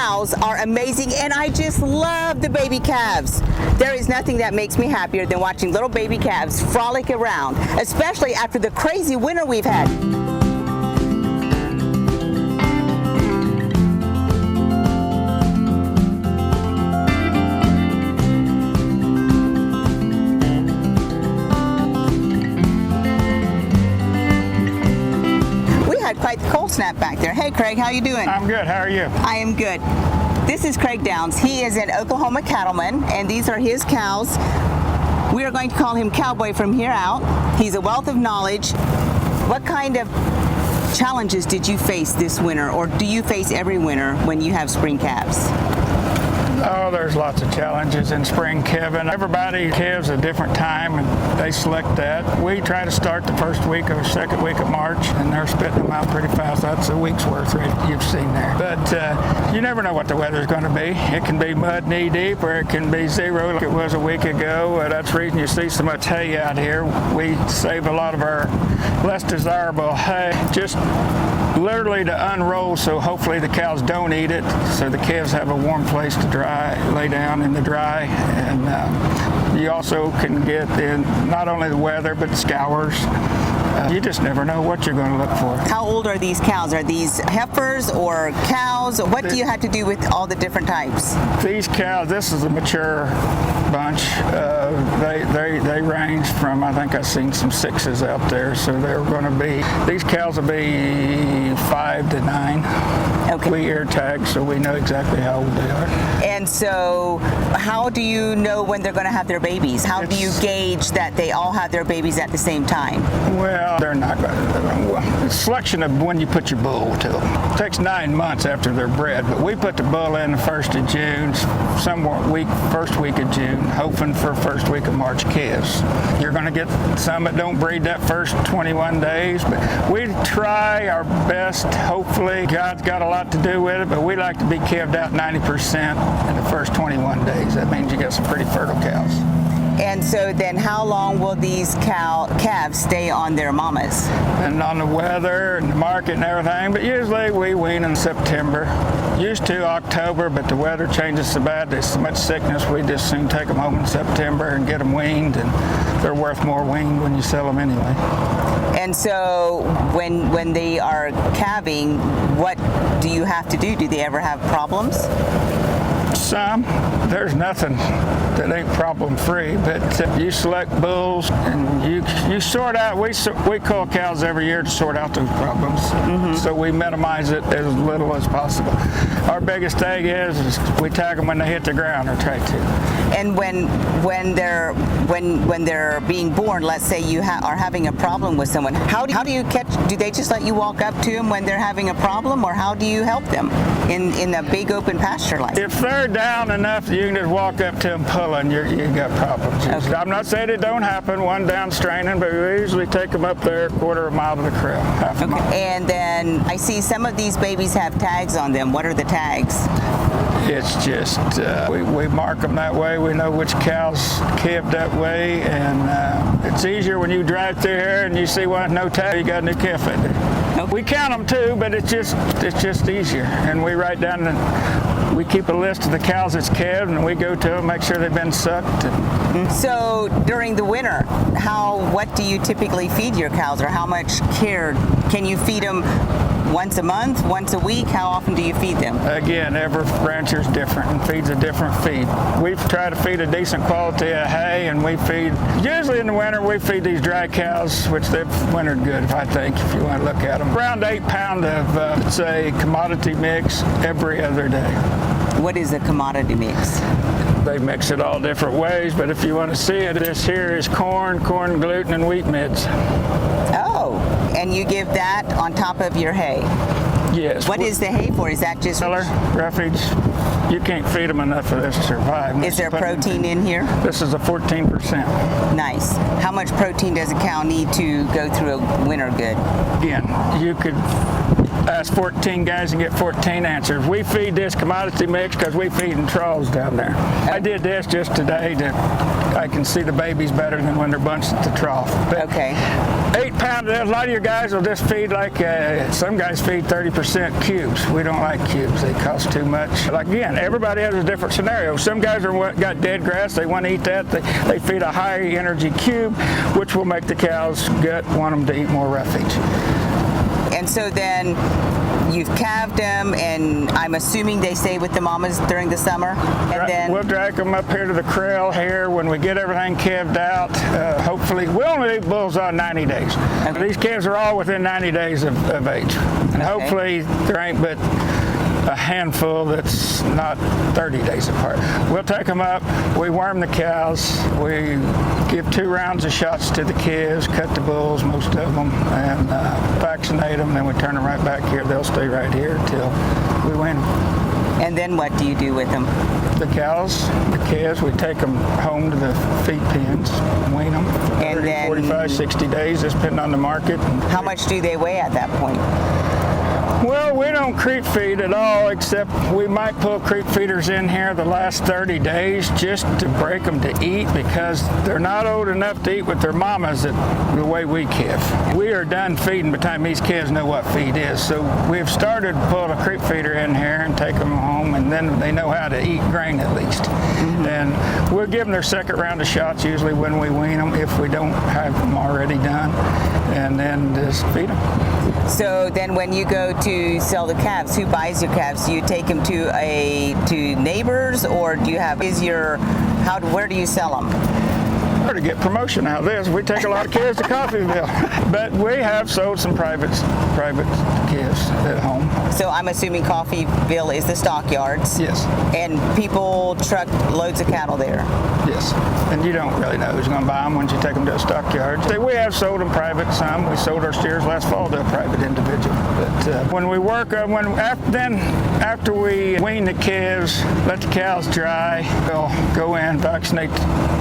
cows are amazing, and I just love the baby calves. There is nothing that makes me happier than watching little baby calves frolic around, especially after the crazy winter we've had. Quite the cold snap back there. Hey Craig, how you doing? I'm good. How are you? I am good. This is Craig Downs. He is an Oklahoma cattleman, and these are his cows. We are going to call him Cowboy from here out. He's a wealth of knowledge. What kind of challenges did you face this winter, or do you face every winter when you have spring calves? Oh, there's lots of challenges in spring calving. Everybody calves a different time, and they select that. We try to start the first week or second week of March, and they're spitting them out pretty fast. That's a week's worth right you've seen there. But you never know what the weather's going to be. It can be mud knee deep, or it can be zero like it was a week ago. That's the reason you see so much hay out here. We save a lot of our less desirable hay just literally to unroll, so hopefully the cows don't eat it, so the calves have a warm place to lay down in the dry. And you also can get in not only the weather but scours. You just never know what you're going to look for. How old are these cows? Are these heifers or cows? What do you have to do with all the different types? These cows, this is a mature bunch. They range from, I think I've seen some 6s out there, so they're going to be, these cows will be 5 to 9. Okay. We ear tag, so we know exactly how old they are. And so how do you know when they're going to have their babies? How do you gauge that they all have their babies at the same time? Well, they're not going to. Selection of when you put your bull to them. It takes 9 months after they're bred, but we put the bull in the 1st of June, first week of June, hoping for first week of March calves. You're going to get some that don't breed that first 21 days, but we try our best. Hopefully, God's got a lot to do with it, but we like to be calved out 90% in the first 21 days. That means you got some pretty fertile cows. And so then how long will these calves stay on their mamas? And on the weather and the market and everything, but usually we wean in September. Used to October, but the weather changes so bad, there's so much sickness, we just soon take them home in September and get them weaned, and they're worth more weaned when you sell them anyway. And so when they are calving, what do you have to do? Do they ever have problems? Some. There's nothing that ain't problem free, but you select bulls and you sort out. We cull cows every year to sort out those problems, so we minimize it as little as possible. Our biggest thing is we tag them when they hit the ground, or try to. And when they're being born, let's say you are having a problem with someone, how do you catch? Do they just let you walk up to them when they're having a problem, or how do you help them in a big open pasture like? If they're down enough, you can just walk up to them pulling. You got problems. Okay. I'm not saying it don't happen. One down straining, but we usually take them up there a quarter of a mile to the crib, half a mile. And then I see some of these babies have tags on them. What are the tags? It's just we mark them that way. We know which cows calved that way, and it's easier when you drive through here and you see one with no tag. You got a new calf in there. Okay. We count them too, but it's just easier. And we write down we keep a list of the cows that's calved, and we go to them, make sure they've been sucked. So during the winter, what do you typically feed your cows, or how much care can you feed them? Once a month, once a week? How often do you feed them? Again, every rancher's different and feeds a different feed. We try to feed a decent quality of hay, and we feed, usually in the winter, we feed these dry cows, which they've wintered good, I think, if you want to look at them. Around 8 pounds of, say, commodity mix every other day. What is a commodity mix? They mix it all different ways, but if you want to see it, this here is corn, gluten, and wheat midds. Oh, and you give that on top of your hay? Yes. What is the hay for? Is that just refuge? You can't feed them enough for this to survive. Is there protein in here? This is a 14%. Nice. How much protein does a cow need to go through a winter good? Again, you could ask 14 guys and get 14 answers. We feed this commodity mix because we feed in troughs down there. I did this just today I can see the babies better than when they're bunched at the trough. But okay. 8-pound. A lot of your guys will just feed like, some guys feed 30% cubes. We don't like cubes. They cost too much. Like again, everybody has a different scenario. Some guys got dead grass. They want to eat that. They feed a high energy cube, which will make the cows gut want them to eat more roughage. And so then you've calved them, and I'm assuming they stay with the mamas during the summer? And then we'll drag them up here to the corral here when we get everything calved out. Hopefully, we only leave bulls on 90 days. Okay. These calves are all within 90 days of age. And hopefully there ain't but a handful that's not 30 days apart. We'll take them up, we worm the cows, we give 2 rounds of shots to the calves, cut the bulls, most of them, and vaccinate them, then we turn them right back here. They'll stay right here till we wean them. And then what do you do with them? The cows, the calves, we take them home to the feed pens, wean them, And 30, then 45, 60 days, just depending on the market. How much do they weigh at that point? Well, we don't creep feed at all, except we might pull creep feeders in here the last 30 days just to break them to eat, because they're not old enough to eat with their mamas the way we calve. We are done feeding by the time these calves know what feed is. So we've started to pull a creep feeder in here and take them home, and then they know how to eat grain at least. Mm-hmm. And we'll give them their second round of shots usually when we wean them, if we don't have them already done, and then just feed them. So then when you go to sell the calves, who buys your calves? Do you take them to neighbors, or do you have, where do you sell them? To get promotion out of this, we take a lot of calves to Coffeeville, but we have sold some private calves at home. So I'm assuming Coffeeville is the stockyards. Yes. And people truck loads of cattle there. Yes. And you don't really know who's going to buy them once you take them to a stockyard. We have sold them private some. We sold our steers last fall to a private individual. But when we work, after we wean the calves, let the cows dry, we'll go in, vaccinate.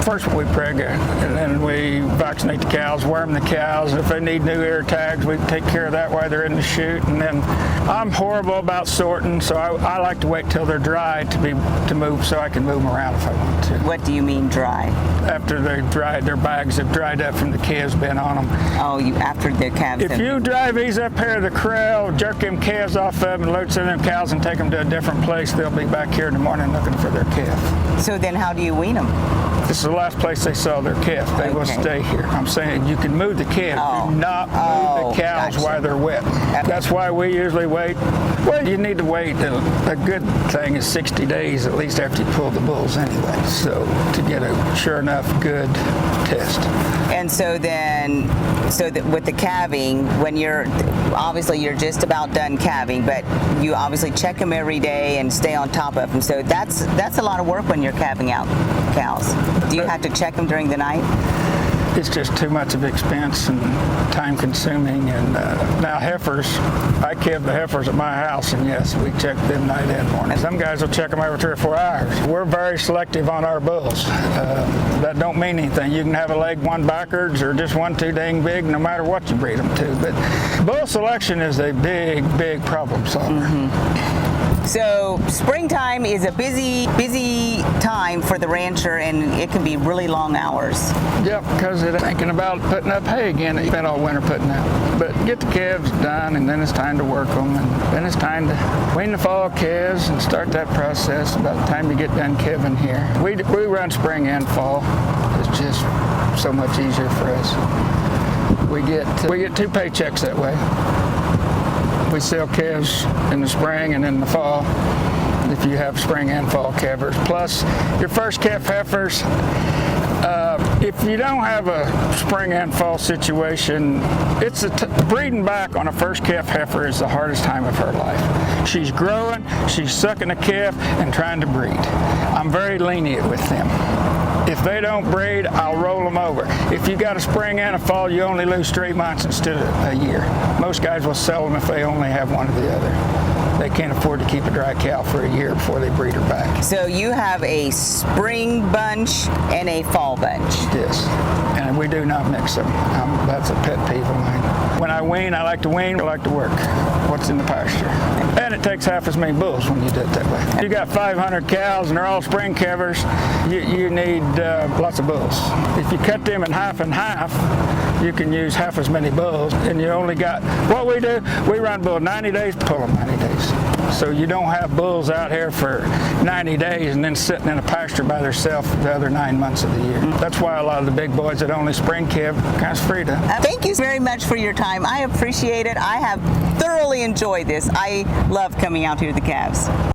First we preg, and then we vaccinate the cows, worm the cows. If they need new ear tags, we take care of that while they're in the chute. And then I'm horrible about sorting, so I like to wait till they're dry to move, so I can move them around if I want to. What do you mean dry? After they're dried, their bags have dried up from the calves being on them. Oh, after the calves. If you drive these up here to the corral, jerk them calves off of them, and load some of them cows and take them to a different place, they'll be back here in the morning looking for their calf. So then how do you wean them? This is the last place they saw their calf. They will stay here. I'm saying you can move the calf, do not move the cows while they're wet. That's why we usually wait. Well, you need to wait. A good thing is 60 days at least after you pull the bulls anyway, so to get a sure enough good test. And so then, with the calving, when you're just about done calving, but you obviously check them every day and stay on top of them. So that's a lot of work when you're calving out cows. Do you have to check them during the night? It's just too much of expense and time consuming. And now heifers, I calve the heifers at my house, and yes, we check them night and morning. Some guys will check them every 3 or 4 hours. We're very selective on our bulls. That don't mean anything. You can have a leg one backwards or just one too dang big, no matter what you breed them to. But bull selection is a big, big problem solver. Mm-hmm. So springtime is a busy time for the rancher, and it can be really long hours. Yep, because they're thinking about putting up hay again. They spent all winter putting out. But get the calves done, and then it's time to work them, and then it's time to wean the fall calves and start that process about the time you get done calving here. We run spring and fall. It's just so much easier for us. We get 2 paychecks that way. We sell calves in the spring and in the fall, if you have spring and fall calvers. Plus, your first calf heifers, if you don't have a spring and fall situation, breeding back on a first calf heifer is the hardest time of her life. She's growing, she's sucking a calf, and trying to breed. I'm very lenient with them. If they don't breed, I'll roll them over. If you got a spring and a fall, you only lose 3 months instead of a year. Most guys will sell them if they only have one or the other. They can't afford to keep a dry cow for a year before they breed her back. So you have a spring bunch and a fall bunch. Yes, and we do not mix them. That's a pet peeve of mine. When I wean, I like to wean, I like to work what's in the pasture. And it takes half as many bulls when you do it that way. If you got 500 cows and they're all spring calvers, you need lots of bulls. If you cut them in half and half, you can use half as many bulls, and you only got, what we do, we run bull 90 days, pull them 90 days. So you don't have bulls out here for 90 days and then sitting in a pasture by themselves the other 9 months of the year. That's why a lot of the big boys that only spring calve kind of free to. Thank you very much for your time. I appreciate it. I have thoroughly enjoyed this. I love coming out here to the calves.